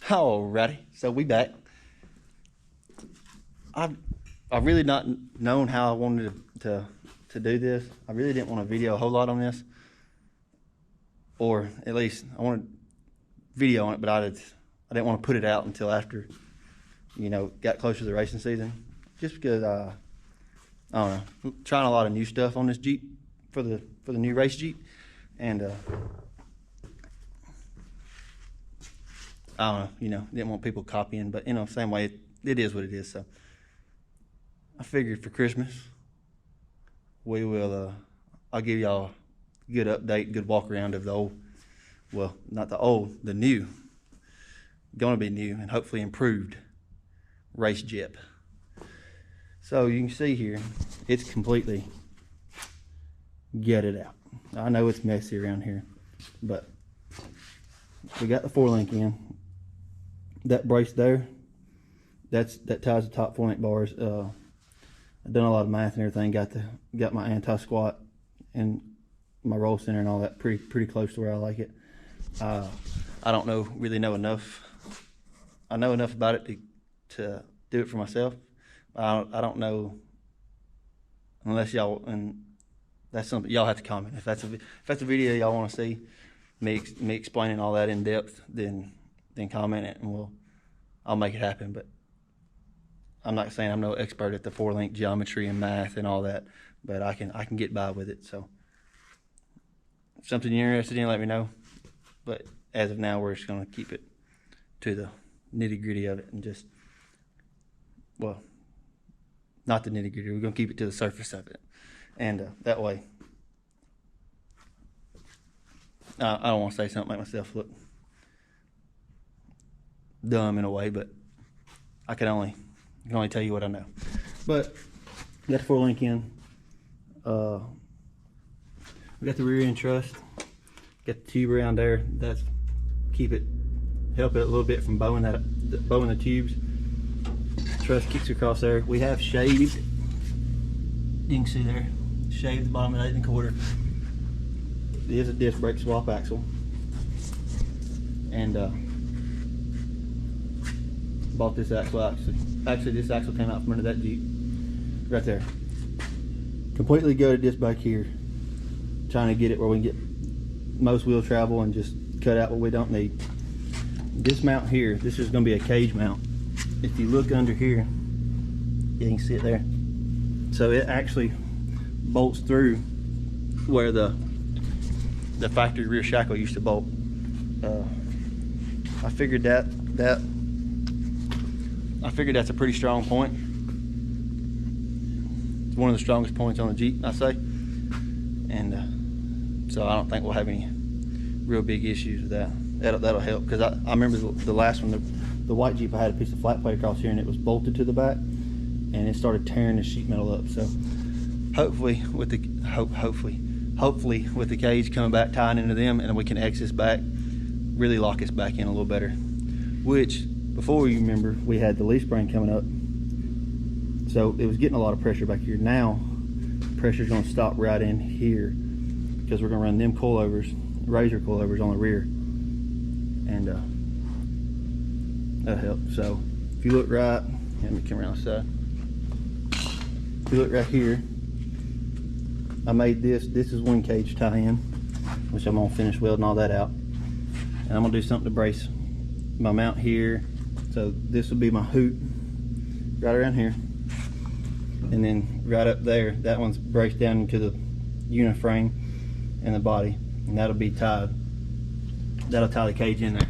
Alrighty, so we back. I've really not known how I wanted to do this. I really didn't want to video a whole lot on this, or at least I wanted video on it, but I didn't want to put it out until after, you know, got closer to the racing season. Just because I don't know, trying a lot of new stuff on this Jeep for the new race Jeep, and I don't know, you know, didn't want people copying, but you know, same way it is what it is. So I figured for Christmas we will I'll give y'all a good update, good walk around of the old, well, not the old, the new, gonna be new and hopefully improved race Jeep. So you can see here, it's completely gutted out. I know it's messy around here, but we got the 4-link in. That brace there, that ties the top 4-link bars. I've done a lot of math and everything. Got my anti-squat and my roll center and all that pretty close to where I like it. I don't really know enough. I know enough about it to do it for myself. I don't know unless y'all, and that's something y'all have to comment. If that's a video y'all want to see me explaining all that in depth, then comment it and I'll make it happen. But I'm not saying I'm no expert at the 4-link geometry and math and all that, but I can get by with it. So if something you're interested in, let me know. But as of now, we're just gonna keep it to the nitty-gritty of it and just, well, not the nitty-gritty, we're gonna keep it to the surface of it. And that way, I don't want to say something, make myself look dumb in a way, but I can only tell you what I know. But we got the 4-link in. We got the rear end truss. Got the tube around there. That's help it a little bit from bowing the tubes. Truss kicks across there. We have shaved. You can see there, shaved the bottom of the 8 1/4. It is a disc brake swap axle, and bought this axle out. Actually, this axle came out from under that Jeep, right there. Completely gutted this back here, trying to get it where we can get most wheel travel and just cut out what we don't need. This mount here, this is going to be a cage mount. If you look under here, you can see it there. So it actually bolts through where the factory rear shackle used to bolt. I figured that's a pretty strong point. It's one of the strongest points on the Jeep, I say. And so I don't think we'll have any real big issues with that. That'll help, because I remember the last one, the white Jeep, I had a piece of flat plate across here and it was bolted to the back and it started tearing the sheet metal up. So hopefully with the cage coming back, tying into them, and we can X this back, really lock this back in a little better. Which, before you remember, we had the leaf spring coming up, so it was getting a lot of pressure back here. Now pressure's going to stop right in here because we're going to run them coilovers, razor coilovers on the rear, and that'll help. So if you look right, let me come around the side. If you look right here, I made this is one cage tie-in, which I'm gonna finish welding all that out, and I'm gonna do something to brace my mount here. So this will be my hoot right around here, and then right up there, that one's braced down into the uniframe and the body, and that'll be tied. That'll tie the cage in there.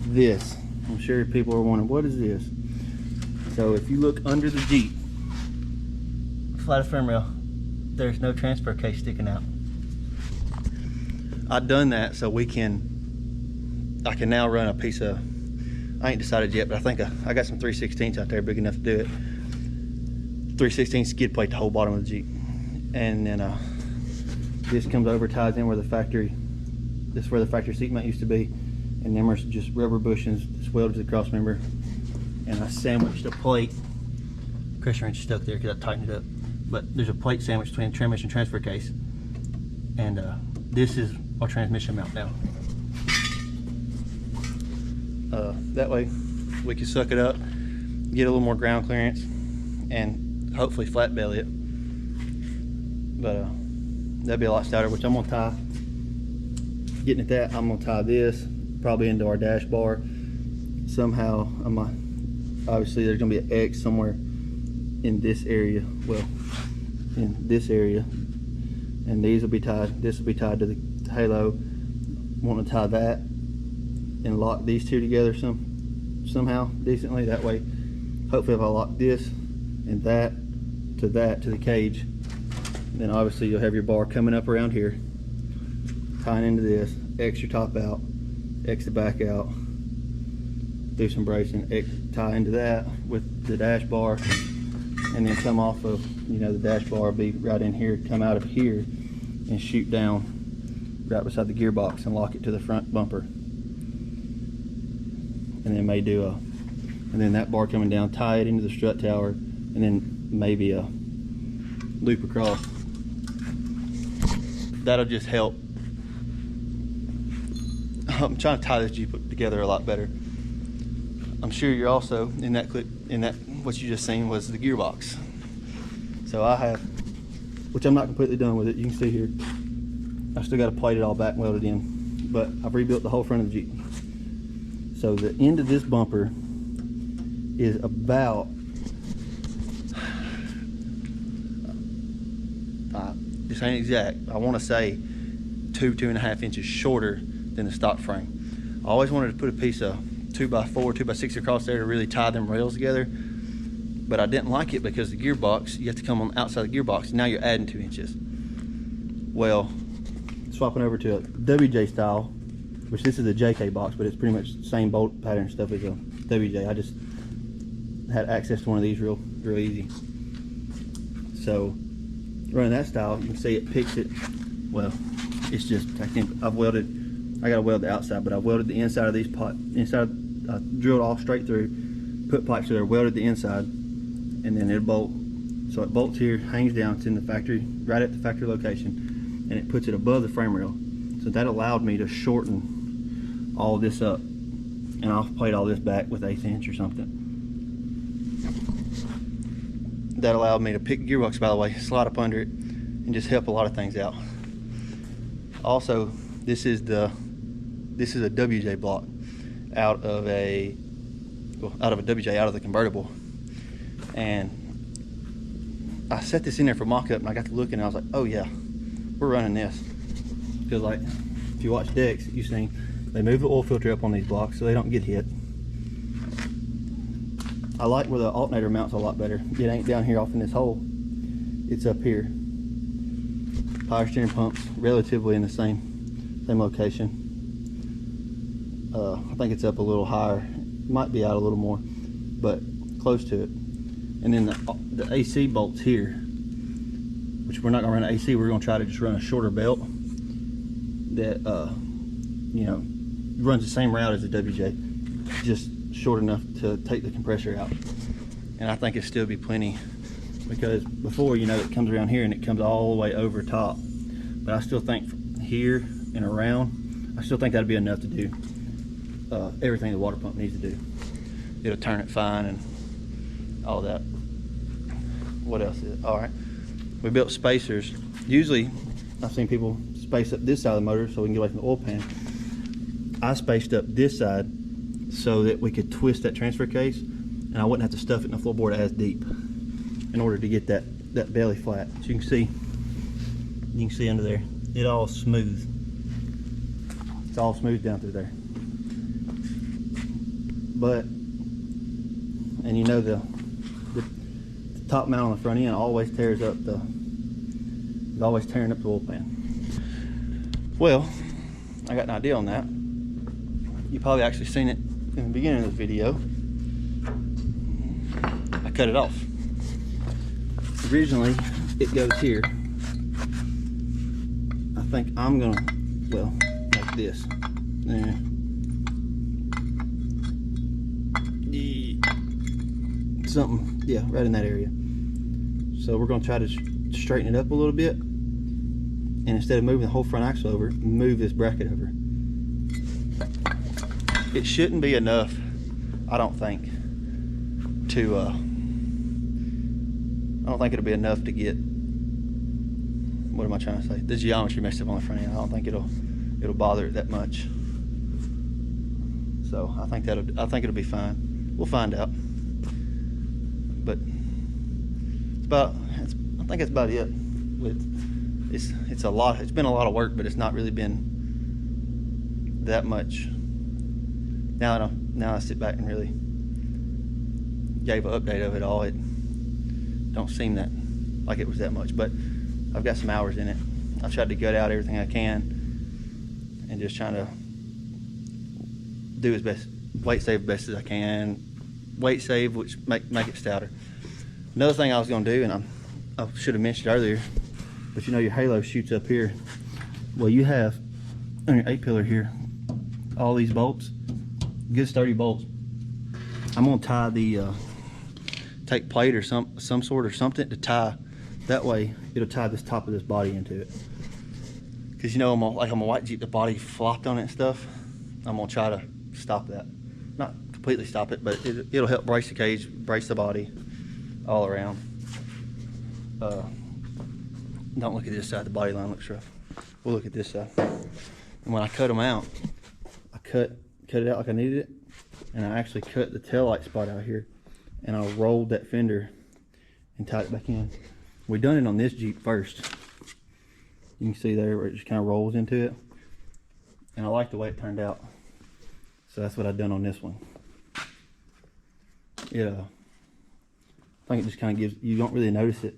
This, I'm sure people are wondering, what is this? So if you look under the Jeep, flat frame rail, there's no transfer case sticking out. I've done that so I can now run a piece of, I ain't decided yet, but I think I got some 3/16 out there big enough to do it. 3/16 skid plate the whole bottom of the Jeep, and then this comes over, ties in where this is where the factory seat mount used to be, and them are just rubber bushings just welded to the cross member, and I sandwiched a plate. Pressure wrench stuck there because I tightened it up, but there's a plate sandwich between the transmission transfer case, and this is our transmission mount now. That way we can suck it up, get a little more ground clearance, and hopefully flat belly it. But that'd be a lot stouter, which I'm gonna tie. Getting at that, I'm gonna tie this probably into our dash bar somehow. Obviously there's gonna be an X somewhere in this area, well, in this area, and these will be tied. This will be tied to the halo. Want to tie that and lock these two together somehow decently. That way, hopefully, if I lock this and that to the cage, then obviously you'll have your bar coming up around here, tying into this, X your top out, X the back out, do some bracing, X, tie into that with the dash bar, and then come off of, you know, the dash bar will be right in here, come out of here and shoot down right beside the gearbox and lock it to the front bumper. And then may do and then that bar coming down, tie it into the strut tower, and then maybe a loop across. That'll just help. I'm trying to tie this Jeep together a lot better. I'm sure you're also in that clip, what you just seen was the gearbox. So I have, which I'm not completely done with it. You can see here, I still got to plate it all back and weld it in, but I've rebuilt the whole front of the Jeep. So the end of this bumper is about this ain't exact, I want to say 2.5 inches shorter than the stock frame. I always wanted to put a piece of 2x4, 2x6 across there to really tie them rails together, but I didn't like it because the gearbox, you have to come on the outside of the gearbox. Now you're adding 2 inches. Well, swapping over to a WJ style, which this is a JK box, but it's pretty much the same bolt pattern stuff as a WJ. I just had access to one of these real easy. So running that style, you can see it picks it. Well, it's just, I gotta weld the outside, but I've welded the inside of these drilled all straight through, put pipes through there, welded the inside, and then it'll bolt. So it bolts here, hangs down, it's in the factory, right at the factory location, and it puts it above the frame rail. So that allowed me to shorten all this up, and I'll plate all this back with 1/8 inch or something. That allowed me to pick gearbox, by the way, slide up under it, and just help a lot of things out. Also, this is a WJ block out of a WJ out of the convertible, and I set this in there for mock-up, and I got to looking, and I was like, oh yeah, we're running this. Because like, if you watch decks, you've seen they move the oil filter up on these blocks so they don't get hit. I like where the alternator mounts a lot better. It ain't down here off in this hole, it's up here. Power steering pumps relatively in the same location. I think it's up a little higher, might be out a little more, but close to it. And then the AC bolts here, which we're not gonna run AC, we're gonna try to just run a shorter belt that you know, runs the same route as the WJ, just short enough to take the compressor out. And I think it'll still be plenty, because before, you know, it comes around here and it comes all the way over top. But I still think from here and around, I still think that'd be enough to do everything the water pump needs to do. It'll turn it fine and all that. What else is it? All right, we built spacers. Usually I've seen people space up this side of the motor so we can get away from the oil pan. I spaced up this side so that we could twist that transfer case and I wouldn't have to stuff it in the floorboard as deep in order to get that belly flat. So you can see under there, it all smooth. It's all smooth down through there. But, and you know, the top mount on the front end always tears up it's always tearing up the oil pan. Well, I got an idea on that. You probably actually seen it in the beginning of the video. I cut it off. Originally, it goes here. I think I'm gonna, well, like this. There. Something, yeah, right in that area. So we're gonna try to straighten it up a little bit, and instead of moving the whole front axle over, move this bracket over. it shouldn't be enough, I don't think, to I don't think it'll be enough to get, what am I trying to say, the geometry messed up on the front end. I don't think it'll bother it that much. So I think it'll be fine. We'll find out. But I think that's about it. It's a lot. It's been a lot of work, but it's not really been that much. Now I sit back and really gave an update of it all. It don't seem that like it was that much, but I've got some hours in it. I tried to gut out everything I can and just trying to do as best, weight save best as I can. Weight save, which make it stouter. Another thing I was going to do, and I should have mentioned earlier, but you know your halo shoots up here. Well, you have on your 8-pillar here all these bolts, good sturdy bolts. I'm going to tie the take plate or some sort or something to tie. That way it'll tie this top of this body into it. Because you know, on my white Jeep, the body flopped on it and stuff. I'm going to try to stop that. Not completely stop it, but it'll help brace the cage, brace the body all around. Don't look at this side, the body line looks rough. We'll look at this side. And when I cut them out, I cut it out like I needed it, and I actually cut the taillight spot out here, and I rolled that fender and tied it back in. We done it on this Jeep first. You can see there where it just kind of rolls into it, and I like the way it turned out. So that's what I've done on this one. I think it just kind of gives, you don't really notice it.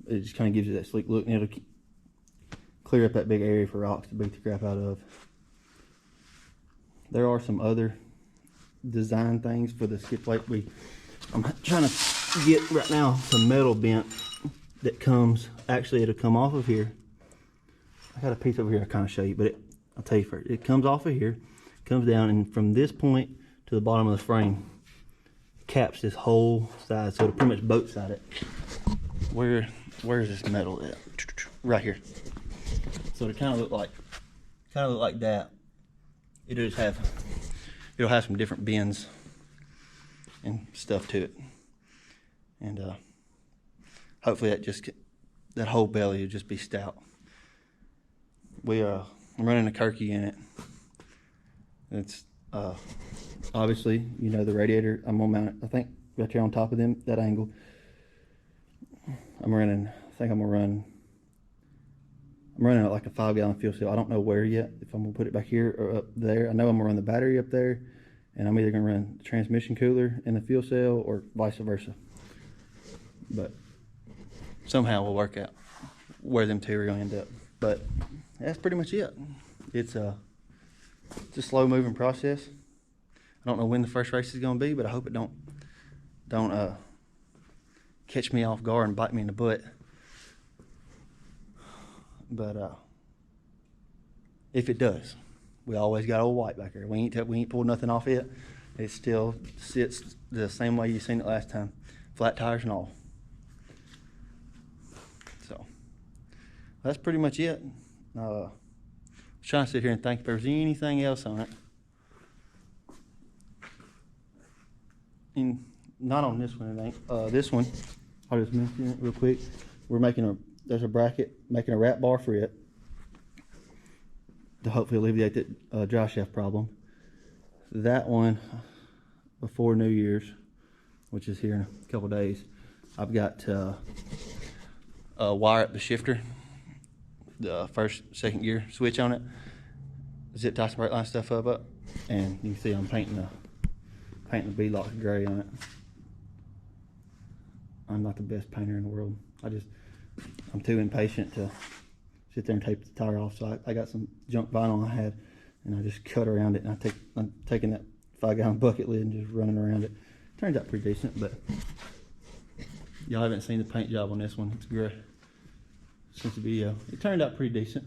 It just kind of gives you that sleek look, and it'll clear up that big area for rocks to beat the crap out of. There are some other design things for the skid plate. I'm trying to get right now some metal bent that comes, actually it'll come off of here. I got a piece over here I'll kind of show you, but I'll tell you first. It comes off of here, comes down, and from this point to the bottom of the frame, caps this whole side, so it'll pretty much boat side it. Where is this metal at? Right here. So it'll kind of look like that. It'll have some different bends and stuff to it, and hopefully that whole belly will just be stout. I'm running a Kirky in it. It's obviously, you know, the radiator. I'm gonna mount it, I think, right here on top of them, that angle. I'm running it like a 5-gallon fuel cell. I don't know where yet, if I'm gonna put it back here or up there. I know I'm gonna run the battery up there, and I'm either gonna run the transmission cooler in the fuel cell or vice versa. But somehow we'll work out where them two are gonna end up. But that's pretty much it. It's a slow moving process. I don't know when the first race is gonna be, but I hope it don't catch me off guard and bite me in the butt. But if it does, we always got old white back here. We ain't pulled nothing off it. It still sits the same way you seen it last time, flat tires and all. So that's pretty much it. I was trying to sit here and think if there was anything else on it. And not on this one, it ain't. This one, I'll just mention it real quick. We're there's a bracket, making a wrap bar for it to hopefully alleviate that dry shaft problem. That one, before New Year's, which is here in a couple days, I've got to wire up the shifter, the first, second gear switch on it, zip tie some brake line stuff up, and you can see I'm painting the beadlock gray on it. I'm not the best painter in the world. I'm too impatient to sit there and tape the tire off. So I got some junk vinyl I had, and I just cut around it, and I'm taking that 5-gallon bucket lid and just running around it. Turns out pretty decent, but y'all haven't seen the paint job on this one. It's gray since the video. It turned out pretty decent.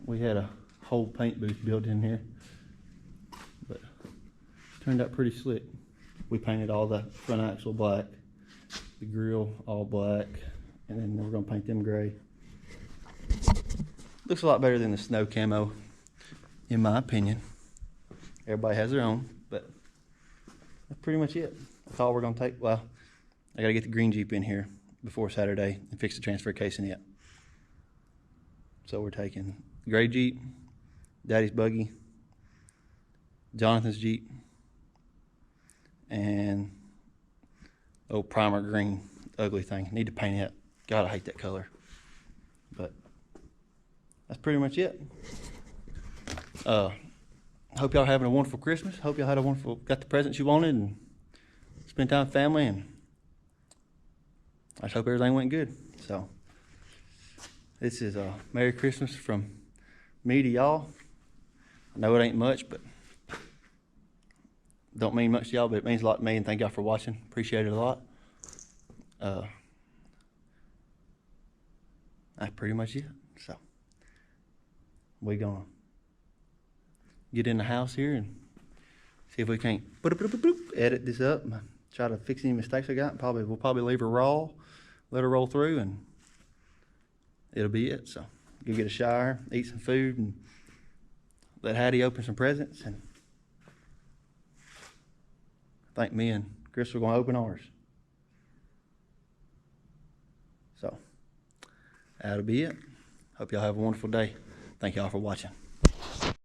We had a whole paint booth built in here, but it turned out pretty slick. We painted all the front axle black, the grill all black, and then we're gonna paint them gray. Looks a lot better than the snow camo, in my opinion. Everybody has their own, but that's pretty much it. That's all we're gonna take. Well, I gotta get the green Jeep in here before Saturday and fix the transfer case in it. So we're taking gray Jeep, Daddy's buggy, Jonathan's Jeep, and old primer green ugly thing. Need to paint it. God, I hate that color. But that's pretty much it. Hope y'all having a wonderful Christmas. Hope y'all had a wonderful, got the presents you wanted and spent time with family, and I just hope everything went good. So this is a Merry Christmas from me to y'all. I know it ain't much, but don't mean much to y'all, but it means a lot to me, and thank y'all for watching. Appreciate it a lot. That's pretty much it. So we're gonna get in the house here and see if we can't edit this up and try to fix any mistakes I got. We'll probably leave her raw, let her roll through, and it'll be it. So go get a shower, eat some food, and let Hattie open some presents. And I think me and Chris are gonna open ours. So that'll be it. Hope y'all have a wonderful day. Thank y'all for watching.